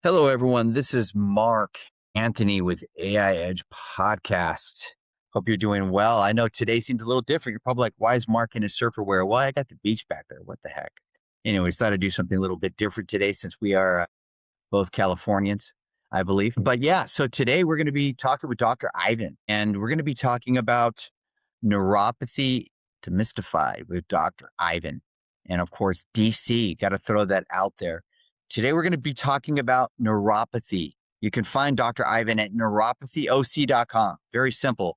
Hello, everyone. This is Mark Anthony with AI Edge Podcast. Hope you're doing well. I know today seems a little different. You're probably like, why is Mark in his surfer wear? Well, I got the beach back there. What the heck? Anyways, thought I'd do something a little bit different today since we are both Californians, I believe. But yeah, so today we're going to be talking with Dr. Ivan, and we're going to be talking about neuropathy demystified with Dr. Ivan. And of course, DC, got to throw that out there. Today we're going to be talking about neuropathy. You can find Dr. Ivan at neuropathy.oc.com. Very simple.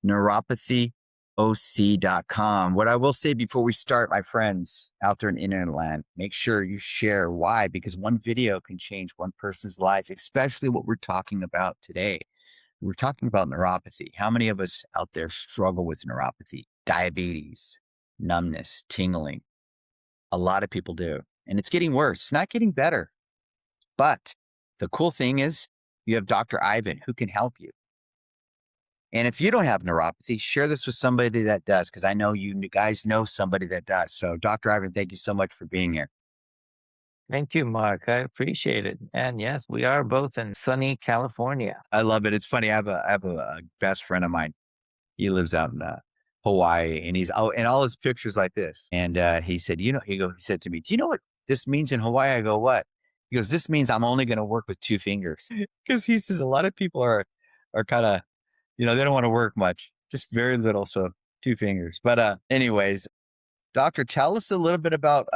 Neuropathy.oc.com. What I will say before we start, my friends out there in internet land, make sure you share. Why? Because one video can change one person's life, especially what we're talking about today. We're talking about neuropathy. How many of us out there struggle with neuropathy, diabetes, numbness, tingling? A lot of people do. And it's getting worse. It's not getting better. But the cool thing is you have Dr. Ivan who can help you. And if you don't have neuropathy, share this with somebody that does, because I know you guys know somebody that does. So, Dr. Ivan, thank you so much for being here. Thank you, Mark. I appreciate it. And yes, we are both in sunny California. I love it. It's funny. I have a best friend of mine. He lives out in Hawaii, and he's and all his pictures like this. And he said, he said to me, "Do you know what this means in Hawaii?" I go, "What?" He goes, "This means I'm only going to work with two fingers," because he says a lot of people are kind of, they don't want to work much, just very little, so two fingers. But anyways, doctor, tell us a little bit about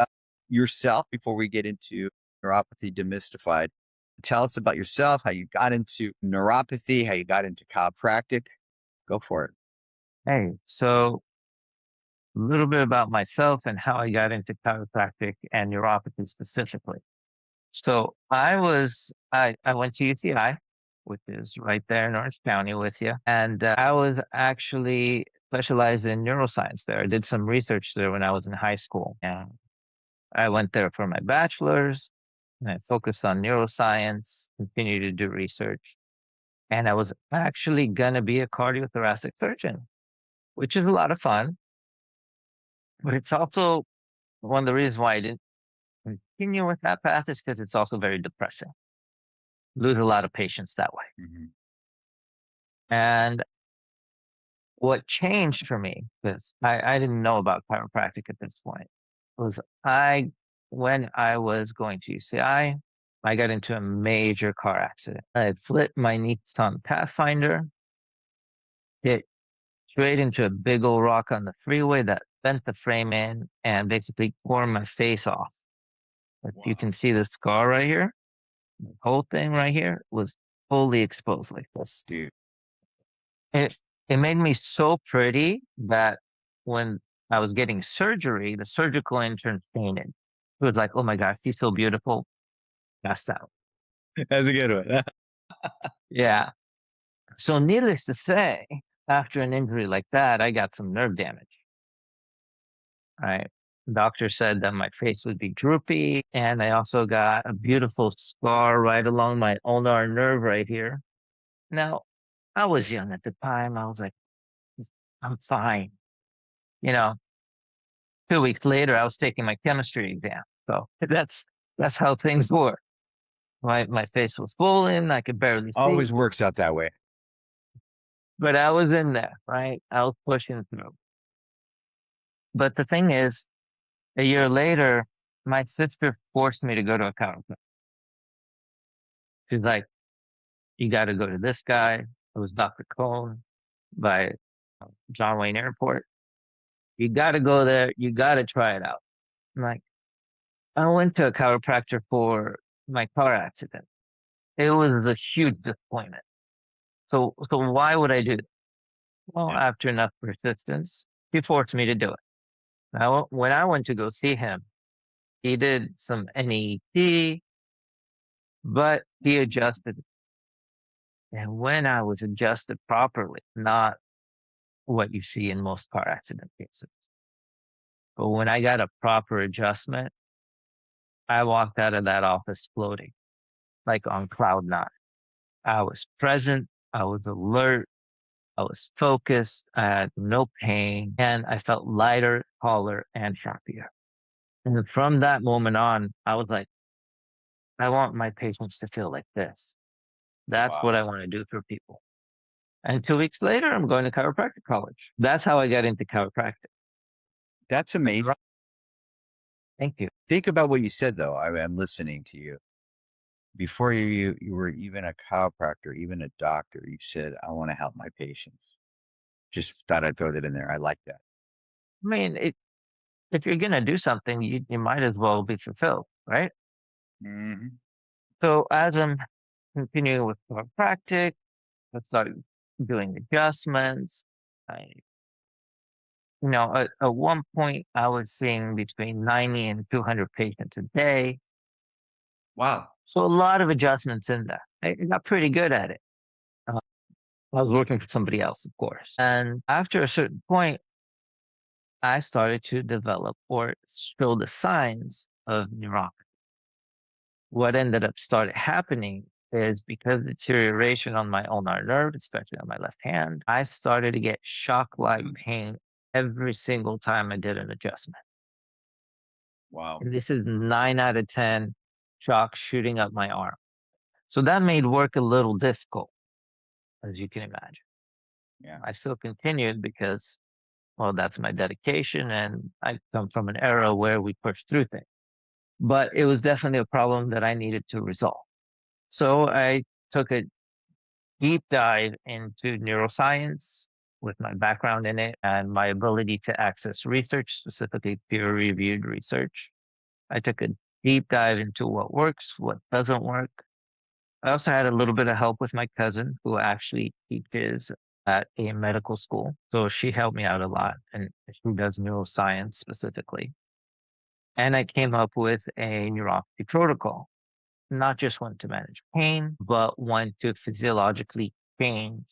yourself before we get into neuropathy demystified. Tell us about yourself, how you got into neuropathy, how you got into chiropractic. Go for it. So a little bit about myself and how I got into chiropractic and neuropathy specifically. So I went to UCI, which is right there in Orange County with you. And I was actually specialized in neuroscience there. I did some research there when I was in high school. And I went there for my bachelor's and I focused on neuroscience, continued to do research. And I was actually going to be a cardiothoracic surgeon, which is a lot of fun. But it's also one of the reasons why I didn't continue with that path is because it's also very depressing. Lose a lot of patients that way. Mhm. And what changed for me, because I didn't know about chiropractic at this point, was when I was going to UCI, I got into a major car accident. I flipped my Nissan Pathfinder, hit straight into a big old rock on the freeway that bent the frame in and basically tore my face off. If you Wow. can see the scar right here, the whole thing right here was fully exposed like this. Dude. It it made me so pretty that when I was getting surgery, the surgical intern fainted. It was like, oh my gosh, she's so beautiful, passed out. That's a good one. Yeah. So needless to say, after an injury like that, I got some nerve damage. Right. Doctor said that my face would be droopy, and I also got a beautiful scar right along my ulnar nerve right here. Now, I was young at the time. I was like, I'm fine. You know, 2 weeks later, I was taking my chemistry exam. So that's how things were. My face was swollen. I could barely see, Always works out that way. but I was in there, right? I was pushing through. But the thing is, a year later, my sister forced me to go to a chiropractor. She's like, you got to go to this guy. It was Dr. Cohn by John Wayne Airport. You got to go there. You got to try it out. I'm like, I went to a chiropractor for my car accident. It was a huge disappointment. So why would I do that? Well, Yeah. after enough persistence, he forced me to do it. Now, when I went to go see him, he did some NET, but he adjusted. And when I was adjusted properly, not what you see in most car accident cases. But when I got a proper adjustment, I walked out of that office floating, like on cloud nine. I was present, I was alert, I was focused, I had no pain, and I felt lighter, taller, and happier. And from that moment on, I was like, I want my patients to feel like this. That's what I Wow. want to do for people. And 2 weeks later, I'm going to chiropractic college. That's how I got into chiropractic. That's And amazing. thank you. Think about what you said, though. I'm listening to you. Before you were even a chiropractor, even a doctor, you said, "I wanna help my patients." Just thought I'd throw that in there. I like that. I mean, if you're going to do something, you might as well be fulfilled, right? Mhm. So as I'm continuing with chiropractic, I started doing adjustments. I, at one point, I was seeing between 90 and 200 patients a day. Wow. So a lot of adjustments in there. I got pretty good at it. Uh, I was working for somebody else, of course. And after a certain point, I started to develop or show the signs of neuropathy. What ended up started happening is because of deterioration on my ulnar nerve, especially on my left hand, I started to get shock-like pain every single time I did an adjustment. Wow. And this is 9 out of 10 shock shooting up my arm. So that made work a little difficult, as you can imagine. Yeah. I still continued because, well, that's my dedication, and I come from an era where we push through things. But it was definitely a problem that I needed to resolve. So I took a deep dive into neuroscience with my background in it and my ability to access research, specifically peer reviewed research. I took a deep dive into what works, what doesn't work. I also had a little bit of help with my cousin who actually teaches at a medical school. So she helped me out a lot and she does neuroscience specifically. And I came up with a neuropathy protocol, not just one to manage pain, but one to physiologically change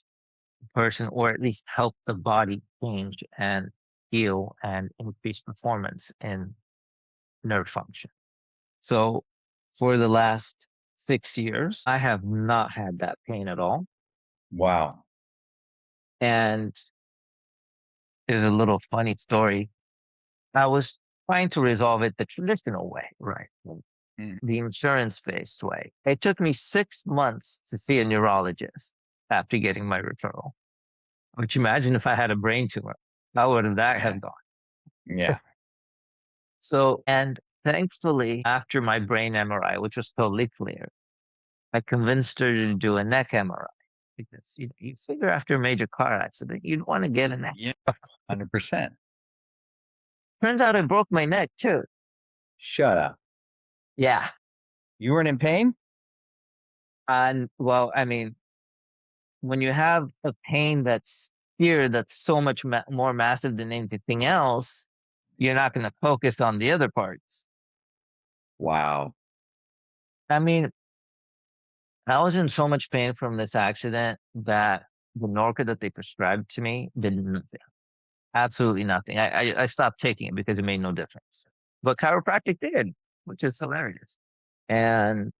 person or at least help the body change and heal and increase performance in nerve function. So for the last 6 years, I have not had that pain at all. Wow. And it's a little funny story. I was trying to resolve it the traditional way, right? Mm. The insurance based way. It took me 6 months to see a neurologist after getting my referral. Which imagine if I had a brain tumor, how would that Yeah. have gone? Yeah. So, and thankfully, after my brain MRI, which was totally clear, I convinced her to do a neck MRI because you figure after a major car accident, you'd want to get a neck. Yeah. 100%. Turns out I broke my neck too. Shut up. Yeah. You weren't in pain? And well, I mean, when you have a pain that's here, that's so much more massive than anything else, you're not going to focus on the other parts. Wow. I mean, I was in so much pain from this accident that the Norca that they prescribed to me did nothing. Absolutely nothing. I stopped taking it because it made no difference. But chiropractic did, which is hilarious. And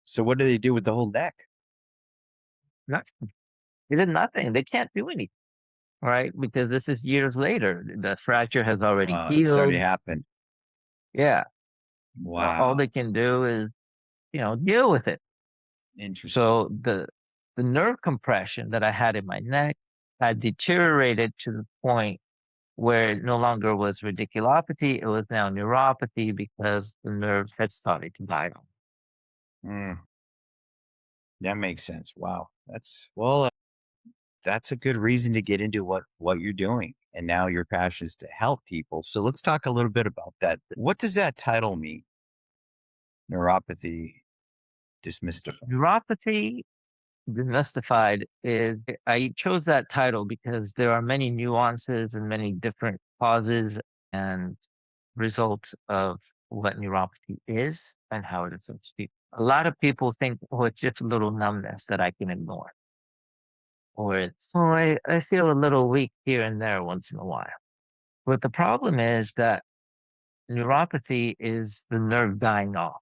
So what do they do with the whole neck? nothing. They did nothing. They can't do anything, right? Because this is years later. The fracture has already It's already healed. happened. Yeah. All Wow. they can do is, deal with it. Interesting. So the nerve compression that I had in my neck had deteriorated to the point where it no longer was radiculopathy, it was now neuropathy because the nerve had started to die off. Mm, that makes sense. Wow. That's a good reason to get into what you're doing. And now your passion is to help people. So let's talk a little bit about that. What does that title mean? Neuropathy demystified. Neuropathy demystified is I chose that title because there are many nuances and many different causes and results of what neuropathy is and how it affects people. A lot of people think, oh, it's just a little numbness that I can ignore, or it's, oh, I feel a little weak here and there once in a while. But the problem is that neuropathy is the nerve dying off.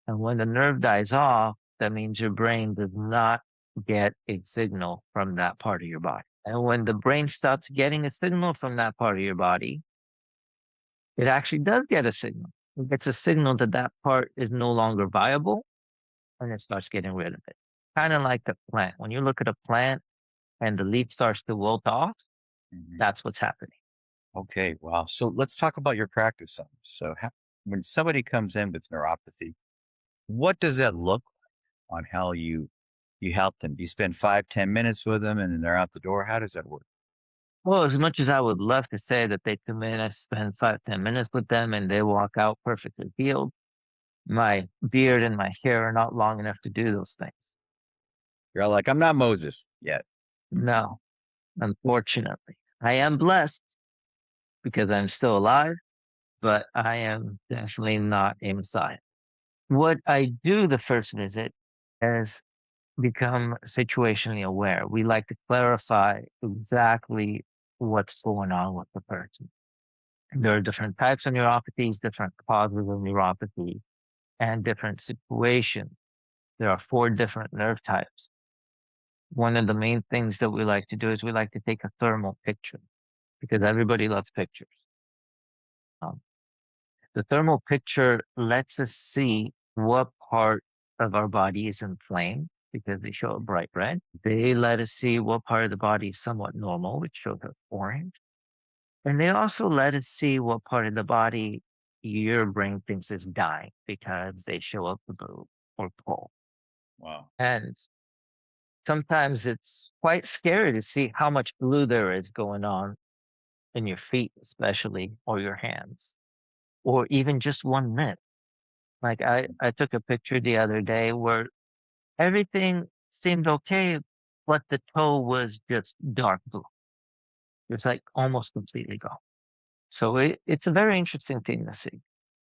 And when the nerve dies off, that means your brain does not get a signal from that part of your body. And when the brain stops getting a signal from that part of your body, it actually does get a signal. it's a signal that that part is no longer viable and it starts getting rid of it. Kind of like the plant. When you look at a plant and the leaf starts to wilt off, Mhm. that's what's happening. Okay, wow. So let's talk about your practice some. When somebody comes in with neuropathy, what does that look like on how you help them? Do you spend 5, 10 minutes with them and then they're out the door? How does that work? Well, as much as I would love to say that they come in, I spend 5, 10 minutes with them and they walk out perfectly healed, my beard and my hair are not long enough to do those things. You're all like, I'm not Moses yet. No, unfortunately. I am blessed because I'm still alive, but I am definitely not a Messiah. What I do the first visit is become situationally aware. We like to clarify exactly what's going on with the person. There are different types of neuropathies, different causes of neuropathy, and different situations. There are 4 different nerve types. One of the main things that we like to do is we like to take a thermal picture because everybody loves pictures. Um, the thermal picture lets us see what part of our body is inflamed because they show a bright red. They let us see what part of the body is somewhat normal, which shows us orange. And they also let us see what part of the body your brain thinks is dying because they show up blue or purple. Wow. And sometimes it's quite scary to see how much blue there is going on in your feet, especially, or your hands, or even just one limb. Like I took a picture the other day where everything seemed okay, but the toe was just dark blue. It's like almost completely gone. So it's a very interesting thing to see.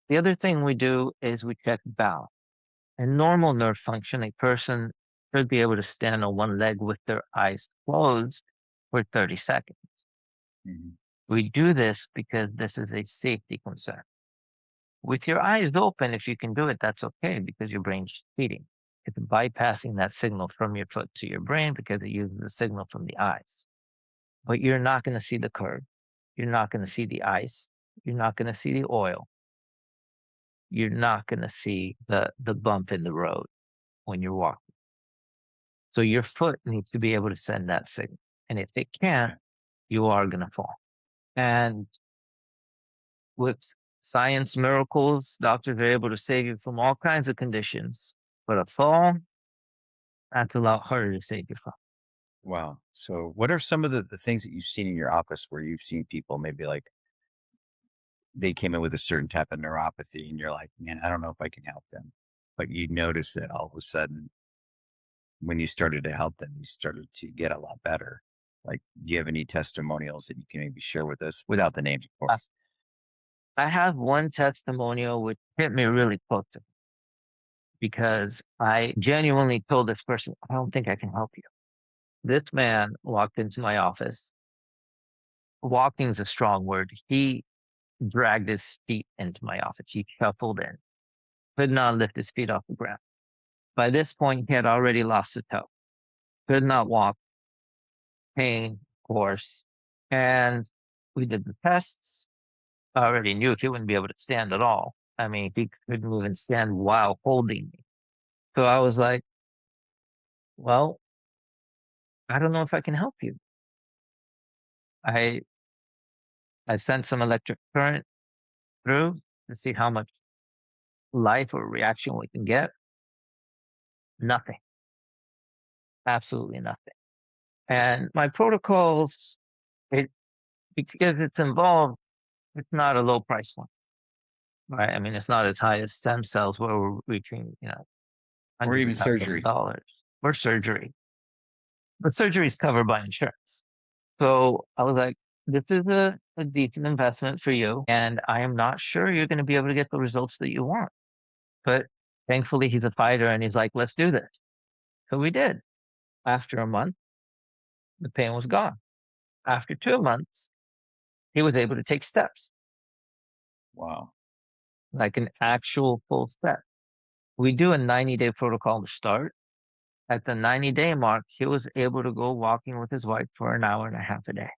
The other thing we do is we check balance. In normal nerve function, a person should be able to stand on one leg with their eyes closed for 30 seconds. Mhm. We do this because this is a safety concern. With your eyes open, if you can do it, that's okay because your brain's feeding. It's bypassing that signal from your foot to your brain because it uses the signal from the eyes. But you're not going to see the curve. You're not going to see the ice. You're not going to see the oil. You're not going to see the bump in the road when you're walking. So your foot needs to be able to send that signal. And if it can't, Okay. you are going to fall. And with science miracles, doctors are able to save you from all kinds of conditions. But a fall, that's a lot harder to save you from. Wow. So what are some of the things that you've seen in your office where you've seen people maybe like they came in with a certain type of neuropathy and you're like, man, I don't know if I can help them. But you notice that all of a sudden when you started to help them, you started to get a lot better. Like, do you have any testimonials that you can maybe share with us without the names, of I, course? I have one testimonial which hit me really close to because I genuinely told this person, I don't think I can help you. This man walked into my office. Walking is a strong word. He dragged his feet into my office. He shuffled in, could not lift his feet off the ground. By this point, he had already lost a toe, could not walk, pain, of course. And we did the tests. I already knew he wouldn't be able to stand at all. I mean, he couldn't even stand while holding me. So I was like, well, I don't know if I can help you. I I sent some electric current through to see how much life or reaction we can get. Nothing, absolutely nothing. And my protocols, it because it's involved, it's not a low price one, right? I mean, it's not as high as stem cells where we're reaching, Or hundreds of even thousands of surgery? dollars or surgery, but surgery is covered by insurance. So I was like, this is a decent investment for you, and I am not sure you're going to be able to get the results that you want. But thankfully, he's a fighter, and he's like, let's do this. So we did. After a month, the pain was gone. After 2 months, he was able to take steps, Wow. like an actual full step. We do a 90-day protocol to start. At the 90-day mark, he was able to go walking with his wife for an hour and a half a day.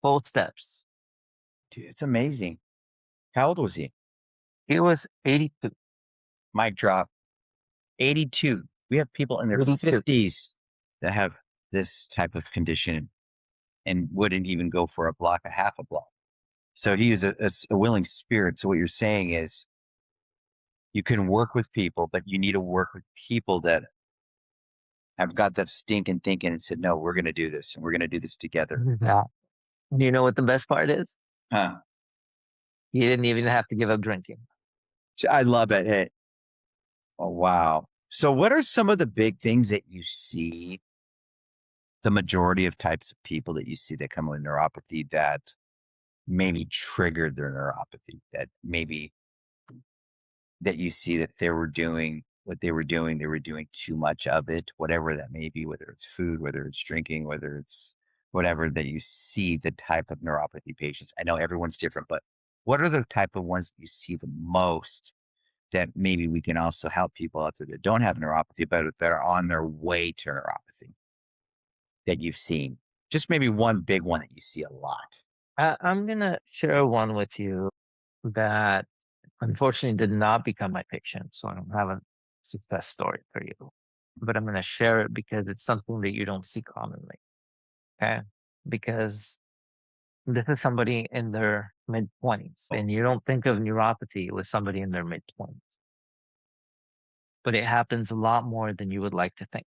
Full steps. Dude, it's amazing. How old was he? He was 82. Mic drop. 82. We have people in their 82. 50s that have this type of condition and wouldn't even go for a block, a half a block. So he is a willing spirit. So what you're saying is you can work with people, but you need to work with people that have got that stinking thinking and said, no, we're going to do this and we're going to do this together. Yeah. You know what the best part is? Huh. He didn't even have to give up drinking. I love it. Hey. Oh, wow. So what are some of the big things that you see, the majority of types of people that you see that come with neuropathy that maybe triggered their neuropathy, that maybe that you see that they were doing what they were doing too much of it, whatever that may be, whether it's food, whether it's drinking, whether it's whatever that you see the type of neuropathy patients. I know everyone's different, but what are the type of ones that you see the most that maybe we can also help people out there that don't have neuropathy, but that are on their way to neuropathy that you've seen? Just maybe one big one that you see a lot. I'm going to share one with you that unfortunately did not become my patient. So I don't have a success story for you. But I'm going to share it because it's something that you don't see commonly. Okay. Because this is somebody in their mid 20s, Oh, and you don't think of neuropathy with somebody in their mid 20s, but it happens a lot more than you would like to think.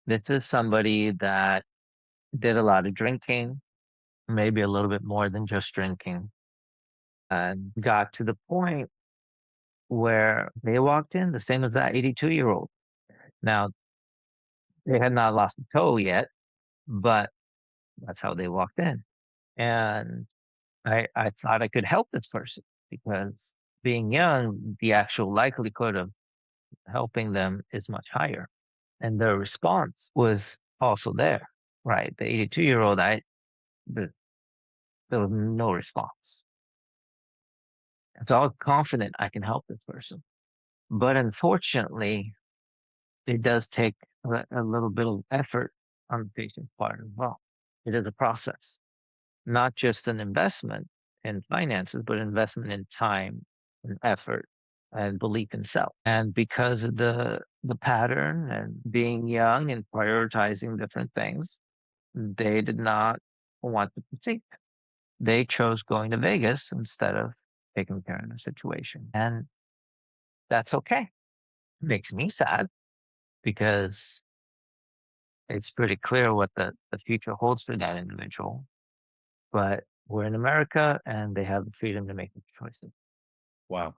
This is somebody that did a lot of drinking, maybe a little bit more than just drinking, and got to the point where they walked in the same as that 82-year-old. Now, they had not lost a toe yet, but that's how they walked in. And I thought I could help this person because being young, the actual likelihood of helping them is much higher. And their response was also there, right? The 82-year-old, the, there was no response. So I was confident I can help this person. But unfortunately, it does take a little bit of effort on the patient's part as well. It is a process, not just an investment in finances, but investment in time and effort and belief in self. And because of the pattern and being young and prioritizing different things, they did not want to proceed. They chose going to Vegas instead of taking care of the situation. And that's okay. It makes me sad because it's pretty clear what the future holds for that individual. But we're in America and they have the freedom to make the choices. wow.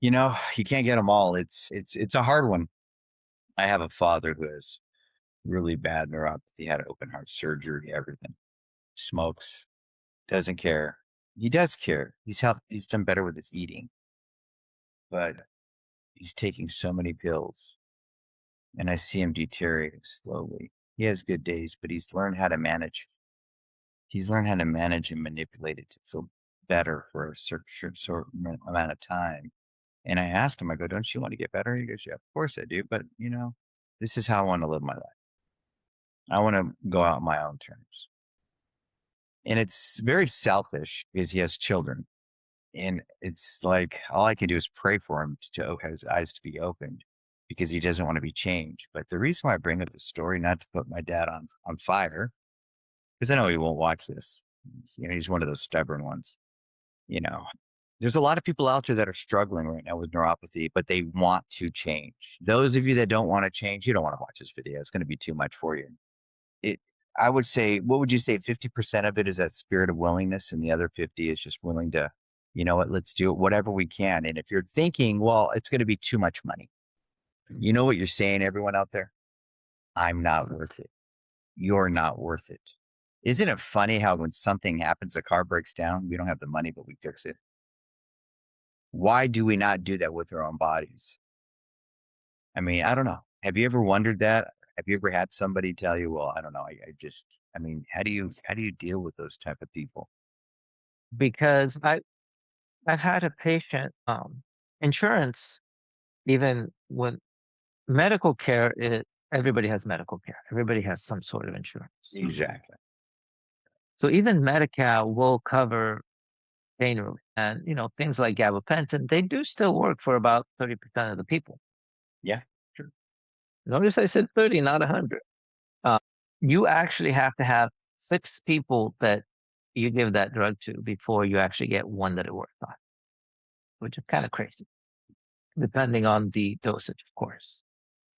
You know, you can't get them all. It's a hard one. I have a father who has really bad neuropathy, had open heart surgery, everything. Smokes, doesn't care. He does care. He's done better with his eating, but he's taking so many pills and I see him deteriorating slowly. He has good days, but he's learned how to manage. He's learned how to manage and manipulate it to feel better for a certain amount of time. And I asked him, I go, don't you want to get better? He goes, yeah, of course I do. But this is how I want to live my life. I want to go out on my own terms. And it's very selfish because he has children. And it's like all I can do is pray for him to have his eyes to be opened because he doesn't want to be changed. But the reason why I bring up the story, not to put my dad on fire, because I know he won't watch this. He's one of those stubborn ones. You know, there's a lot of people out there that are struggling right now with neuropathy, but they want to change. Those of you that don't want to change, you don't want to watch this video. It's going to be too much for you. It, I would say, what would you say? 50% of it is that spirit of willingness, and the other 50 is just willing to, you know what, let's do it, whatever we can. And if you're thinking, well, it's going to be too much money, you know what you're saying, everyone out there? I'm not worth it. You're not worth it. Isn't it funny how when something happens, the car breaks down, we don't have the money, but we fix it? Why do we not do that with our own bodies? I mean, I don't know. Have you ever wondered that? Have you ever had somebody tell you, well, I don't know. I mean, how do you deal with those type of people? Because I've had a patient, insurance, even when medical care is, everybody has medical care. Everybody has some sort of insurance. Exactly. So even Medi-Cal will cover pain relief. And, things like gabapentin, they do still work for about 30% of the people. Yeah. Sure. Notice I said 30, not 100. Uh, you actually have to have 6 people that you give that drug to before you actually get one that it works on, which is kind of crazy, depending on the dosage, of course.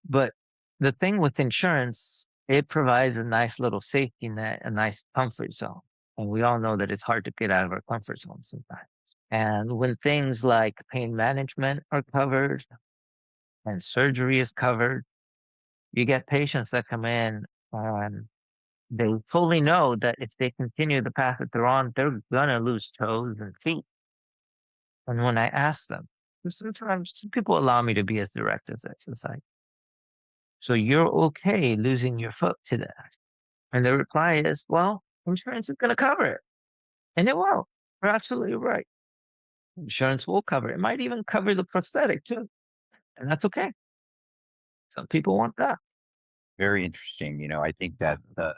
But the thing with insurance, it provides a nice little safety net, a nice comfort zone. And we all know that it's hard to get out of our comfort zone sometimes. And when things like pain management are covered and surgery is covered, you get patients that come in and they fully know that if they continue the path that they're on, they're gonna lose toes and feet. And when I ask them, sometimes some people allow me to be as direct as this. It's like, so you're okay losing your foot to that? And the reply is, well, insurance is gonna cover it. And it will. You're absolutely right. Insurance will cover it. It might even cover the prosthetic too. And that's okay. Some people want that. Very interesting. I think that the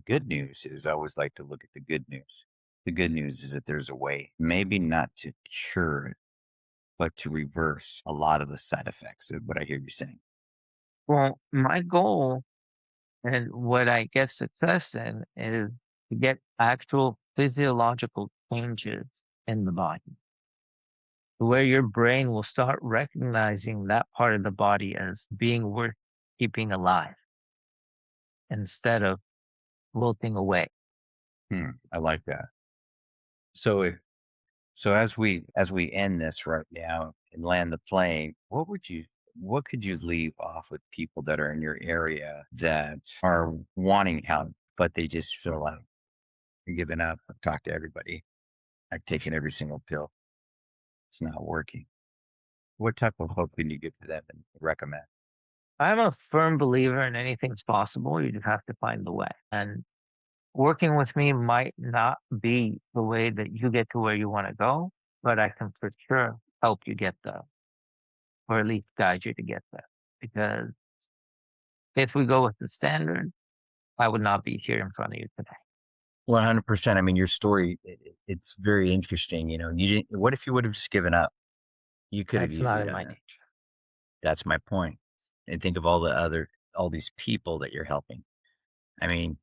good news is I always like to look at the good news. The good news is that there's a way, maybe not to cure it, but to reverse a lot of the side effects of what I hear you saying. Well, my goal and what I get success in is to get actual physiological changes in the body, where your brain will start recognizing that part of the body as being worth keeping alive instead of wilting away. I like that. So if so as we end this right now and land the plane, what could you leave off with people that are in your area that are wanting help, but they just feel like they're giving up? I've talked to everybody. I've taken every single pill. It's not working. What type of hope can you give to them and recommend? I'm a firm believer in anything's possible. You just have to find the way. And working with me might not be the way that you get to where you want to go, but I can for sure help you get there, or at least guide you to get there. Because if we go with the standard, I would not be here in front of you today. 100%. I mean, your story, it's very interesting. You didn't, what if you would have just given up? You could have That's not easily in done my that. nature. That's my point. And think of all these people that you're helping. I mean,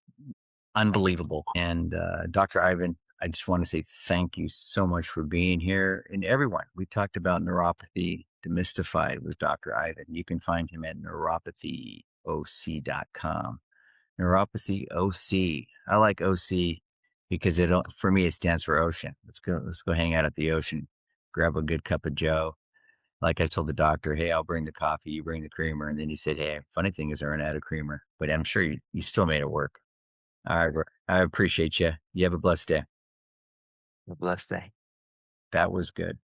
unbelievable. And Dr. Ivan, I just want to say thank you so much for being here. And everyone, we talked about neuropathy demystified with Dr. Ivan. You can find him at neuropathy.oc.com. Neuropathy OC. I like OC because for me it stands for ocean. Let's go hang out at the ocean, grab a good cup of Joe. Like I told the doctor, hey, I'll bring the coffee, you bring the creamer. And then he said, hey, funny thing is I ran out of creamer, but I'm sure you still made it work. All right, bro. I appreciate you. You have a blessed day. Have a blessed day. That was good.